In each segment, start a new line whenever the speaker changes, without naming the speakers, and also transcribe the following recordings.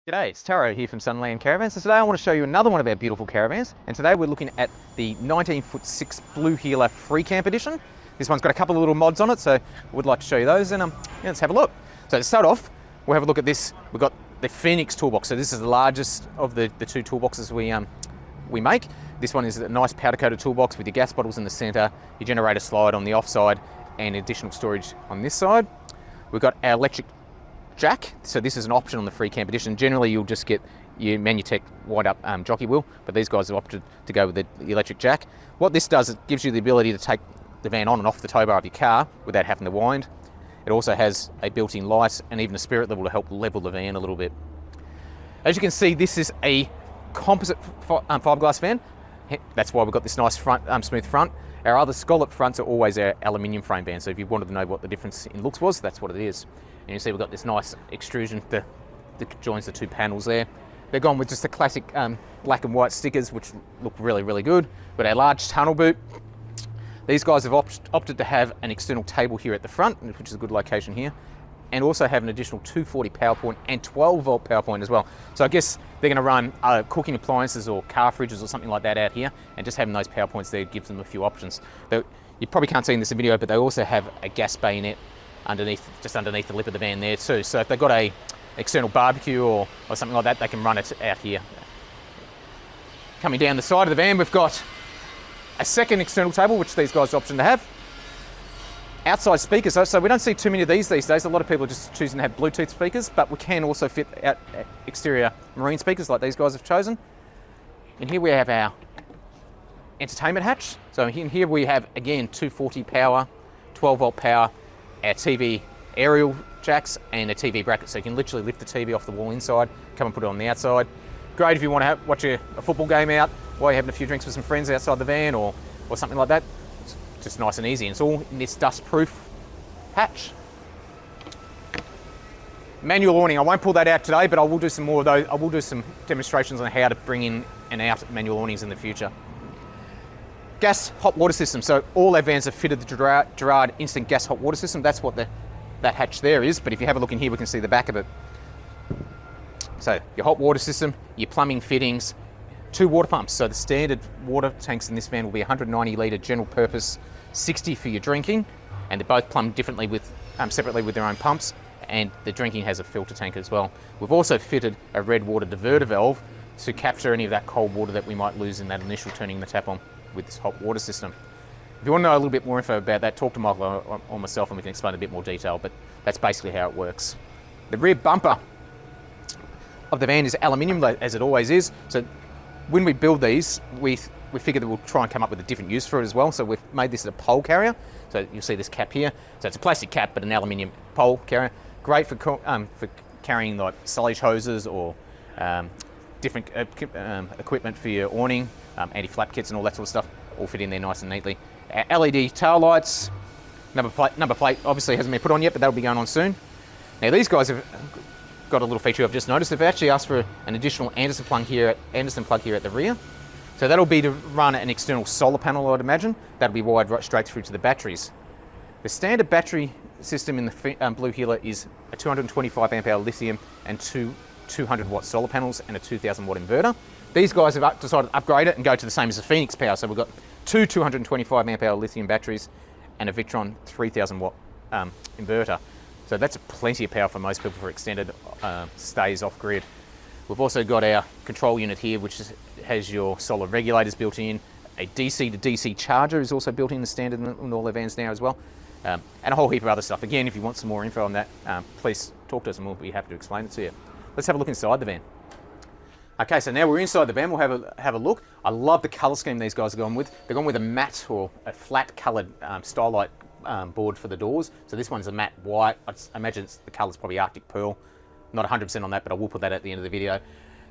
G'day, it's Taro here from Sunland Caravans, and today I want to show you another one of our beautiful caravans. And today we're looking at the 19'6" Blue Heeler Free Camp Edition. This one's got a couple of little mods on it, so I would like to show you those, and let's have a look. So to start off, we'll have a look at this. We've got the Phoenix toolbox. So this is the largest of the two toolboxes we make. This one is a nice powder-coated toolbox with your gas bottles in the center, your generator slide on the off side, and additional storage on this side. We've got our electric jack, so this is an option on the Free Camp Edition. Generally you'll just get your Manutech wide up jockey wheel, but these guys have opted to go with the electric jack. What this does, it gives you the ability to take the van on and off the tow bar of your car without having to wind. It also has a built-in light and even a spirit level to help level the van a little bit. As you can see, this is a composite fiberglass van. That's why we've got this nice front, smooth front. Our other scallop fronts are always our aluminium frame vans, so if you wanted to know what the difference in looks was, that's what it is. And you see we've got this nice extrusion that joins the two panels there. They're gone with just the classic black and white stickers, which look really, really good. But our large tunnel boot. These guys have opted to have an external table here at the front, which is a good location here, and also have an additional 240 power point and 12 volt power point as well. So I guess they're going to run cooking appliances or car fridges or something like that out here, and just having those power points there gives them a few options. You probably can't see in this video, but they also have a gas bayonet just underneath the lip of the van there too. So if they've got a external barbecue or something like that, they can run it out here. Coming down the side of the van, we've got a second external table, which these guys option to have. Outside speakers, so we don't see too many of these days. A lot of people are just choosing to have Bluetooth speakers, but we can also fit out exterior marine speakers like these guys have chosen. And here we have our entertainment hatch. So in here we have, again, 240 power, 12 volt power, our TV aerial jacks, and a TV bracket. So you can literally lift the TV off the wall inside, come and put it on the outside. Great if you want to watch a football game out while you're having a few drinks with some friends outside the van or something like that. It's just nice and easy. And it's all in this dust-proof hatch. Manual awning, I won't pull that out today, but I will do some more of those. I will do some demonstrations on how to bring in and out manual awnings in the future. Gas hot water system. So all our vans have fitted the Gerard instant gas hot water system. That's what that hatch there is. But if you have a look in here, we can see the back of it. So your hot water system, your plumbing fittings, 2 water pumps. So the standard water tanks in this van will be 190 litre general purpose, 60 for your drinking, and they're both plumbed differently separately with their own pumps. And the drinking has a filter tank as well. We've also fitted a red water diverter valve to capture any of that cold water that we might lose in that initial turning the tap on with this hot water system. If you want to know a little bit more info about that, talk to Michael or myself and we can explain a bit more detail, but that's basically how it works. The rear bumper of the van is aluminium, as it always is. So when we build these, we figure that we'll try and come up with a different use for it as well. So we've made this as a pole carrier. So you'll see this cap here. So it's a plastic cap, but an aluminium pole carrier. Great for carrying like silage hoses or different equipment for your awning, anti-flap kits and all that sort of stuff, all fit in there nice and neatly. LED tail lights, number plate obviously hasn't been put on yet, but that'll be going on soon. Now these guys have got a little feature I've just noticed. They've actually asked for an additional Anderson plug here at the rear. So that'll be to run an external solar panel, I'd imagine. That'll be wired right straight through to the batteries. The standard battery system in the Blue Heeler is a 225 amp hour lithium and 200 watt solar panels and a 2000 watt inverter. These guys have decided to upgrade it and go to the same as the Phoenix power. So we've got 225 amp hour lithium batteries and a Victron 3000 watt inverter. So that's plenty of power for most people for extended stays off grid. We've also got our control unit here, which has your solar regulators built in. A DC to DC charger is also built in the standard in all their vans now as well. And a whole heap of other stuff. Again, if you want some more info on that, please talk to us and we'll be happy to explain it to you. Let's have a look inside the van. Okay, so now we're inside the van, we'll have a look. I love the colour scheme these guys are going with. They're going with a matte or a flat coloured Starlight board for the doors. So this one's a matte white. I imagine the colour's probably Arctic Pearl. Not 100% on that, but I will put that at the end of the video.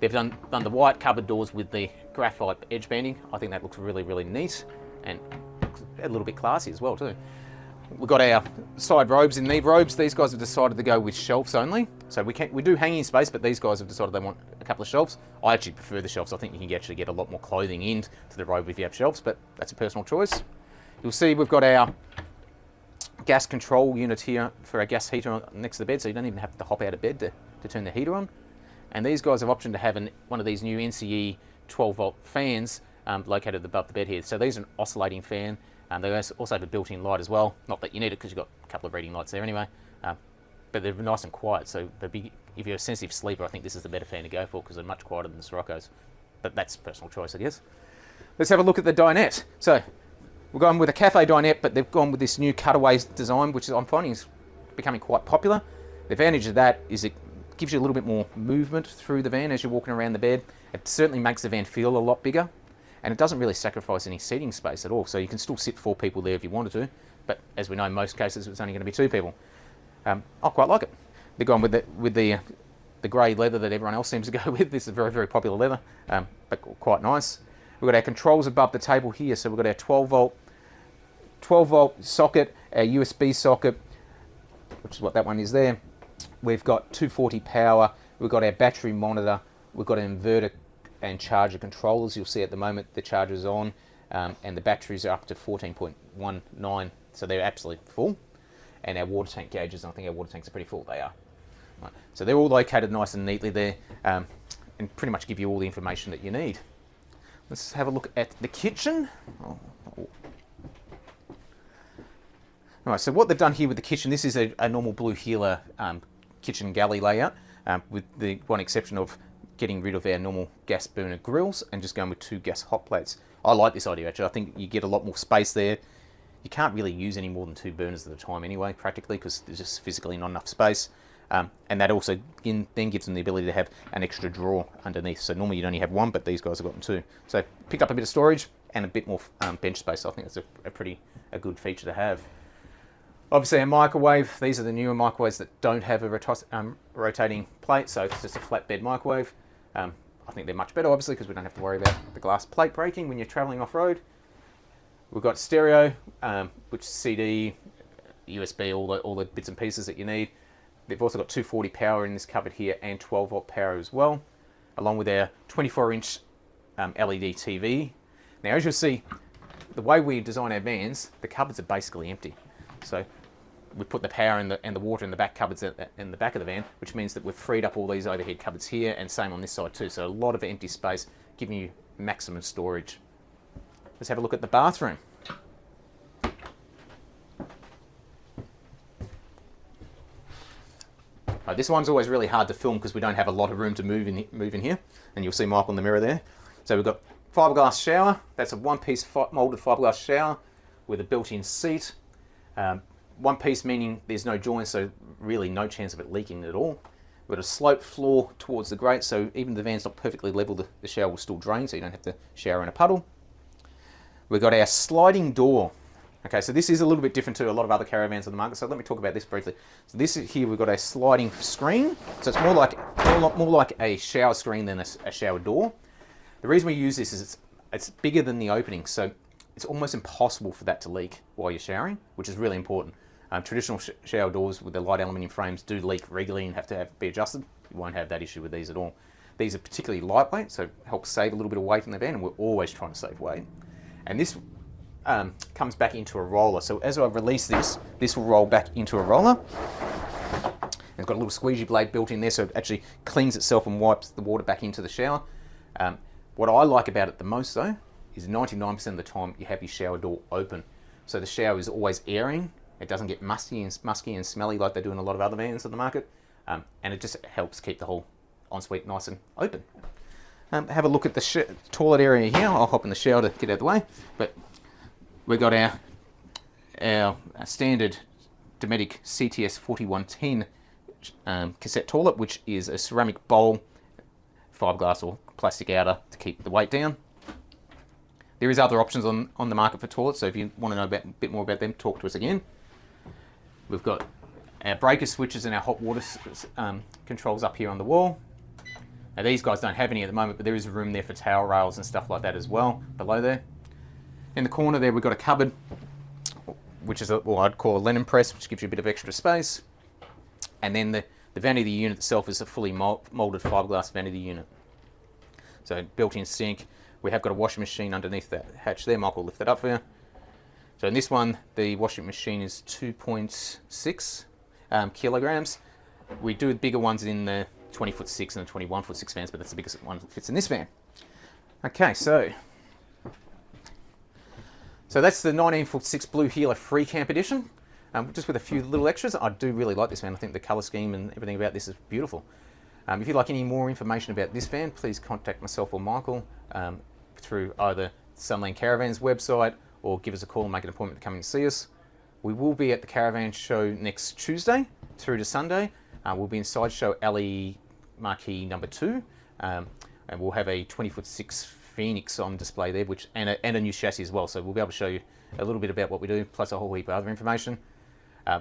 They've done the white covered doors with the graphite edge banding. I think that looks really, really neat and a little bit classy as well too. We've got our side robes and knee robes. These guys have decided to go with shelves only. So we do hanging space, but these guys have decided they want a couple of shelves. I actually prefer the shelves. I think you can actually get a lot more clothing into the robe if you have shelves, but that's a personal choice. You'll see we've got our gas control unit here for our gas heater next to the bed, so you don't even have to hop out of bed to turn the heater on. And these guys have option to have one of these new NCE 12-volt fans located above the bed here. So these are an oscillating fan. They also have a built-in light as well. Not that you need it because you've got a couple of reading lights there anyway. But they're nice and quiet. So if you're a sensitive sleeper, I think this is the better fan to go for because they're much quieter than the Siroccos. But that's personal choice, I guess. Let's have a look at the dinette. So we're going with a cafe dinette, but they've gone with this new cutaway design, which I'm finding is becoming quite popular. The advantage of that is it gives you a little bit more movement through the van as you're walking around the bed. It certainly makes the van feel a lot bigger, and it doesn't really sacrifice any seating space at all. So you can still sit 4 people there if you wanted to, but as we know, in most cases it's only going to be 2 people. I quite like it. They're going with the grey leather that everyone else seems to go with. This is a very, very popular leather, but quite nice. We've got our controls above the table here. So we've got our 12 volt socket, our USB socket, which is what that one is there. We've got 240 power. We've got our battery monitor. We've got an inverter and charger controllers. You'll see at the moment the charger's on, and the batteries are up to 14.19, so they're absolutely full. And our water tank gauges, I think our water tanks are pretty full. They are. Right. So they're all located nice and neatly there, and pretty much give you all the information that you need. Let's have a look at the kitchen. Alright, so what they've done here with the kitchen, this is a normal blue Healer kitchen galley layout, with the one exception of getting rid of our normal gas burner grills and just going with 2 gas hot plates. I like this idea actually. I think you get a lot more space there. You can't really use any more than 2 burners at a time anyway, practically, because there's just physically not enough space. And that also then gives them the ability to have an extra drawer underneath. So normally you'd only have 1, but these guys have got 2. So picked up a bit of storage and a bit more bench space. So I think that's a good feature to have. Obviously a microwave. These are the newer microwaves that don't have a rotating plate, so it's just a flatbed microwave. I think they're much better, obviously, because we don't have to worry about the glass plate breaking when you're traveling off-road. We've got stereo, which is CD, USB, all the bits and pieces that you need. They've also got 240 power in this cupboard here and 12 volt power as well, along with our 24-inch LED TV. Now, as you'll see, the way we design our vans, the cupboards are basically empty. So we put the power and the water in the back cupboards in the back of the van, which means that we've freed up all these overhead cupboards here, and same on this side too. So a lot of empty space, giving you maximum storage. Let's have a look at the bathroom. This one's always really hard to film because we don't have a lot of room to move in here, and you'll see Michael in the mirror there. So we've got fiberglass shower. That's a one-piece molded fiberglass shower with a built-in seat. One piece meaning there's no joints, so really no chance of it leaking at all. We've got a sloped floor towards the grate, so even if the van's not perfectly level, the shower will still drain, so you don't have to shower in a puddle. We've got our sliding door. Okay, so this is a little bit different to a lot of other caravans on the market, so let me talk about this briefly. So this is here, we've got a sliding screen, so it's more like a shower screen than a shower door. The reason we use this is it's bigger than the opening, so it's almost impossible for that to leak while you're showering, which is really important. Traditional shower doors with the light aluminium frames do leak regularly and have to be adjusted. You won't have that issue with these at all. These are particularly lightweight, so help save a little bit of weight in the van, and we're always trying to save weight. And this comes back into a roller. So as I release this will roll back into a roller. It's got a little squeegee blade built in there, so it actually cleans itself and wipes the water back into the shower. What I like about it the most though, is 99% of the time you have your shower door open. So the shower is always airing. It doesn't get musky and smelly like they do in a lot of other vans on the market. And it just helps keep the whole ensuite nice and open. Have a look at the toilet area here. I'll hop in the shower to get out of the way. But we've got our standard Dometic CTS 4110 cassette toilet, which is a ceramic bowl, fiberglass or plastic outer to keep the weight down. There is other options on the market for toilets, so if you want to know a bit more about them, talk to us again. We've got our breaker switches and our hot water controls up here on the wall. Now these guys don't have any at the moment, but there is room there for towel rails and stuff like that as well, below there. In the corner there we've got a cupboard, which is what I'd call a linen press, which gives you a bit of extra space. And then the vanity unit itself is a fully molded fiberglass vanity unit. So built-in sink. We have got a washing machine underneath that hatch there. Michael will lift that up for you. So in this one, the washing machine is 2.6 kilograms. We do bigger ones in the 20'6" and the 21'6" fans, but that's the biggest one that fits in this van. Okay, so that's the 19'6" Blue Hilo Free Camp Edition, just with a few little extras. I do really like this van. I think the colour scheme and everything about this is beautiful. If you'd like any more information about this van, please contact myself or Michael through either Sunland Caravans website or give us a call and make an appointment to come and see us. We will be at the Caravan Show next Tuesday through to Sunday. We'll be in Sideshow Alley Marquee number 2, and we'll have a 20'6" Phoenix on display there, and a new chassis as well. So we'll be able to show you a little bit about what we do, plus a whole heap of other information.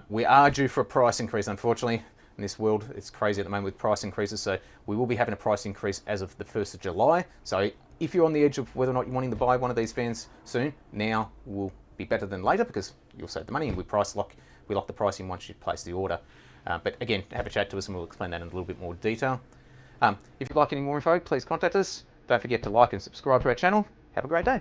We are due for a price increase, unfortunately. In this world, it's crazy at the moment with price increases, so we will be having a price increase as of the 1st of July. So if you're on the edge of whether or not you're wanting to buy one of these vans soon, now will be better than later, because you'll save the money, and we lock the pricing once you place the order. But again, have a chat to us and we'll explain that in a little bit more detail. If you'd like any more info, please contact us. Don't forget to like and subscribe to our channel. Have a great day.